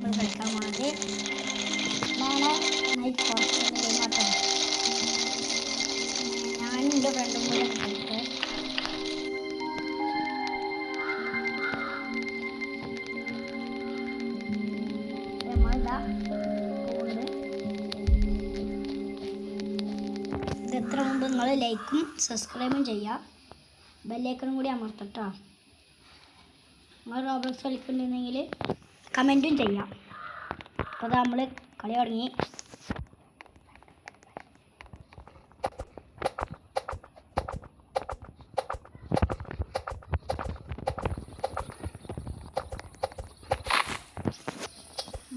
നമ്മൾ കളിക്കാൻ പോണത് നാളെ നൈറ്റ് ഫോറസ്റ്റ് എന്ന ഗെയിം ആട്ടോ. ഞാനും എൻ്റെ ഫ്രണ്ടും കൂടെ കളിക്കുക. നമ്മളിതാ പോകുന്നത്. ഇതെത്ര മുമ്പ് നിങ്ങൾ ലൈക്കും സബ്സ്ക്രൈബും ചെയ്യുക, ബെല്ലൈക്കണും കൂടി അമർത്തട്ടോ. നിങ്ങൾ റോബ്ലോക്സ് കളിക്കുന്നുണ്ടെങ്കിൽ കമൻറ്റും ചെയ്യാം. അപ്പോൾ നമ്മൾ കളി തുടങ്ങി.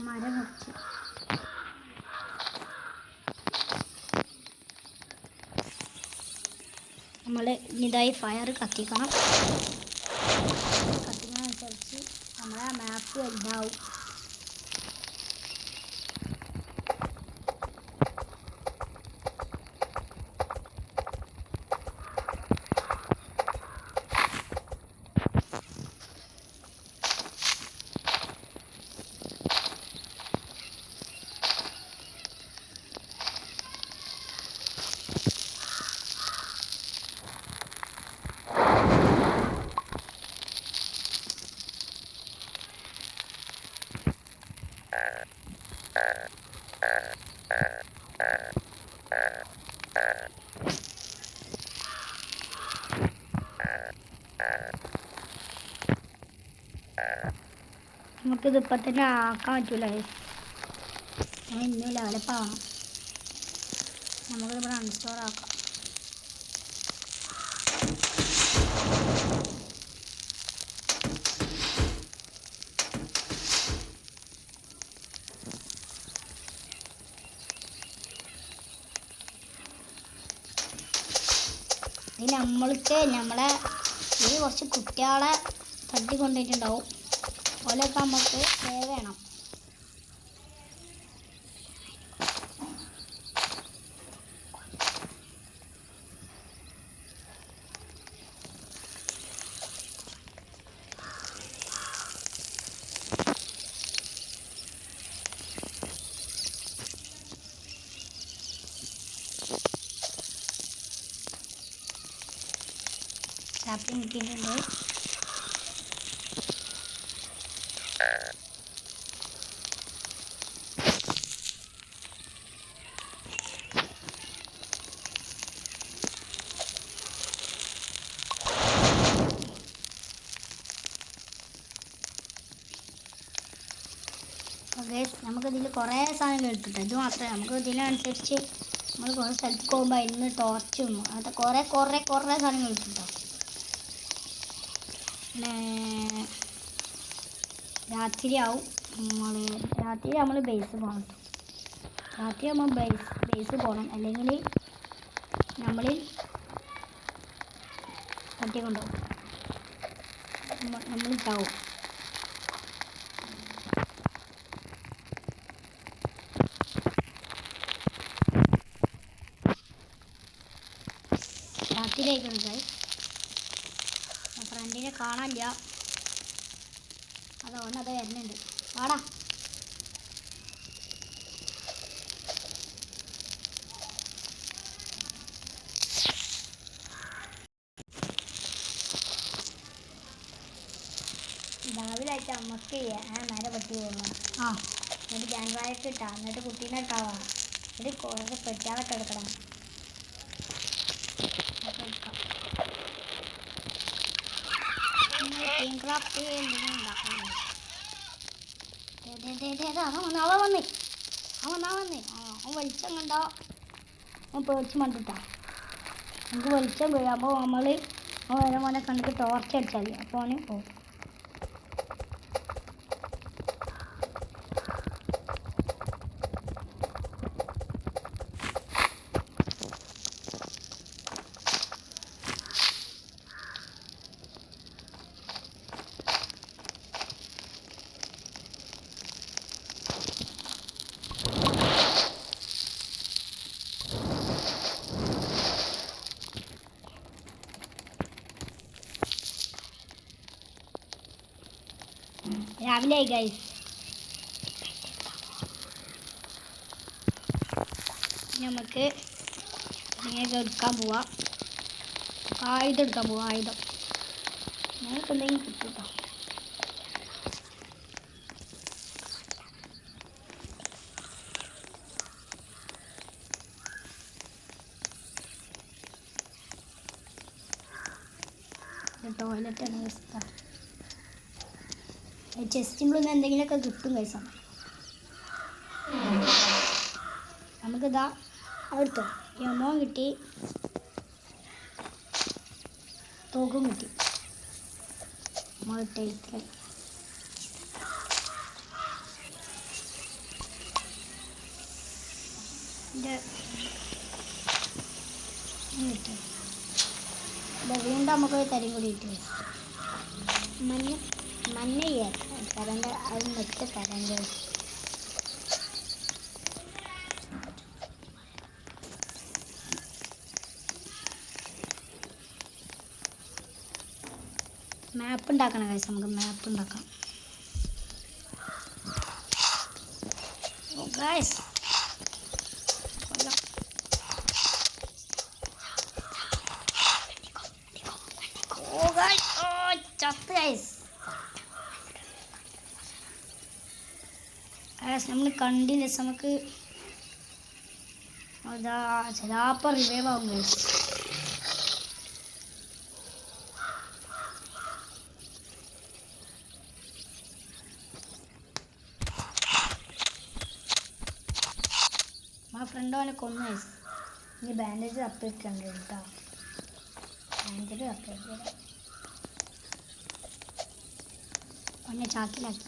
മരം മുറിച്ച് നമ്മൾ ഇതായി ഫയർ കത്തിക്കണം. കത്തിക്കുന്നതനുസരിച്ച് നമ്മളെ മാപ്പ് വലുതാവും. നമുക്കിത് ഇപ്പം തന്നെ ആക്കാൻ പറ്റൂല. ഞാൻ ഇന്ന് ലെവലപ്പാവണം. നമുക്കിവിടെ അൺസ്റ്റോർ ആക്കാം. ഇത് നമ്മളെ ഈ കുറച്ച് കുട്ടികളെ തട്ടി കൊണ്ടുപോയിട്ടുണ്ടാവും. ഓലൊക്കെ നമുക്ക് സേവ് ചെയ്യണം. സാപ്പിങ് കിട്ടിയിട്ടുണ്ട്. നമുക്കിതിൽ കുറേ സാധനങ്ങൾ കിട്ടും. ഇത് മാത്രമേ നമുക്ക് ഇതിനനുസരിച്ച് നമ്മൾ കുറേ സ്ഥലത്ത് പോകുമ്പോൾ അതിന് ടോർച്ചും അങ്ങനത്തെ കുറേ സാധനങ്ങൾ കിട്ടും. പിന്നെ രാത്രിയാവും. രാത്രി നമ്മൾ ബേസ് പോകണം. രാത്രി നമ്മൾ ബേസ് പോകണം, അല്ലെങ്കിൽ നമ്മൾ തട്ടിക്കൊണ്ടുപോകും. നമ്മൾ ചാവും. രാത്രിയിലേക്കുണ്ട്. ഫ്രണ്ടിനെ കാണാനില്ല. അത് വരുന്നുണ്ട്. വാടാ. രാവിലായിട്ട് അമ്മക്ക് നേരെ പറ്റി പോകണം. എന്നിട്ട് ജാൻവായൊക്കെ ഇട്ടാ, എന്നിട്ട് കുട്ടീനെ ഇട്ടാവാ, എന്നിട്ട് കുറേ പെട്ടിയാളൊക്കെ എടുക്കണം. ക്രാഫ്റ്റ് ഉണ്ടാക്കണം. അവൻ വെളിച്ചം കണ്ടോ? അവൻ പേടിച്ച് മണ്ടിട്ടാ. നമുക്ക് വെളിച്ചം വീഴുമ്പോൾ അവൻ മോനെ കണ്ടിട്ട് ടോർച്ച് അടിച്ചാൽ മതി. അപ്പോൾ അവന് പോകും. രാവിലെ ആയി ഗൈസ്. നമുക്ക് ഇങ്ങനെ എടുക്കാൻ പോവാം. ആയുധം എടുക്കാൻ പോവാം. ആയുധം ഞങ്ങൾക്ക് എന്തെങ്കിലും കിട്ടും കേട്ടോ. ടോയ്ലറ്റാണ് അവസ്ഥ. ചെസ്റ്റിൻ്റെ നിന്ന് എന്തെങ്കിലുമൊക്കെ കിട്ടും കൈസ. നമുക്കിതാ അടുത്തോ യമോൻ കിട്ടി, തോക്കും കിട്ടി. ടേറ്റിൽ വീണ്ടും നമുക്ക് തരം കൂടി കിട്ടി. മഞ്ഞ തരണ്ട, അത് നെറ്റ് തരണ്ട. മാപ്പ് ഉണ്ടാക്കണം ഗൈസ്. നമുക്ക് മാപ്പ് ഉണ്ടാക്കാം ഗൈസ്. ചത്ത് ഗൈസ്. നമ്മൾ കണ്ടില്ല. നമുക്ക് അതാ ചിലപ്പോൾ റിവൈവ് ആവും ഗൈസ്. ആ ഫ്രണ്ട് അവനെ കൊന്നു ഗൈസ്. ഇനി ബാൻഡേജ് തപ്പിട്ടുണ്ട് കേട്ടോ. ബാൻഡേജ് തപ്പിട്ട് അവനെ ചാക്കിലാക്കി.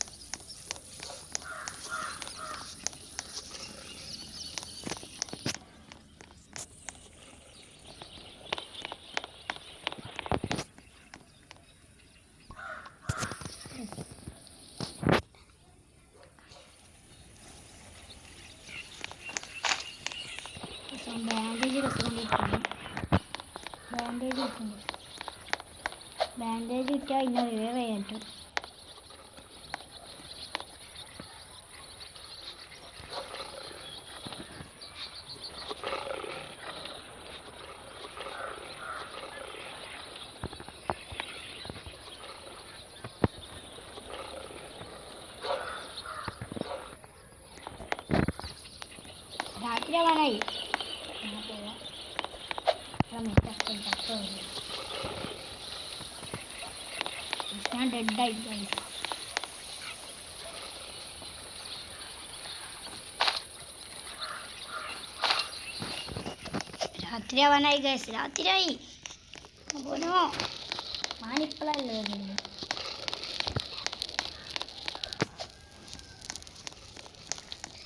ബാൻഡേജ് കിട്ടിയാൽ ഇന്ന റിവൈവ് ചെയ്യാൻ പറ്റും. രാത്രിയാവാനായി. ഞാൻ ഡെഡായി ഗൈസ്. രാത്രിയാവാനായി ഗൈസ്. രാത്രിയായി. പോനോ മാനിപ്പളല്ലേ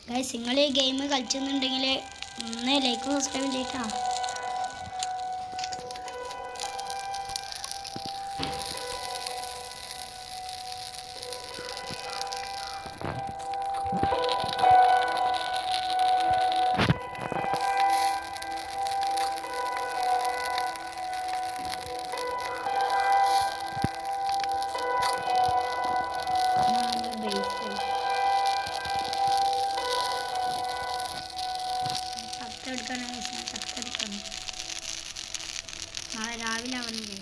ഗൈസ്. നിങ്ങൾ ഈ ഗെയിം കളിച്ചെന്നുണ്ടെങ്കിൽ ഒന്ന് ലൈക്കും സബ്സ്ക്രൈബും ചെയ്യണം. നാളെ രാവിലെ വന്നില്ലേ.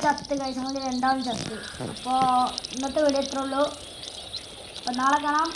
ചത്ത് കഴിച്ച രണ്ടാമത് ചത്ത്. അപ്പോൾ ഇന്നത്തെ വീഡിയോ ഇത്രേ ഉള്ളൂ. അപ്പോൾ നാളെ കാണാം.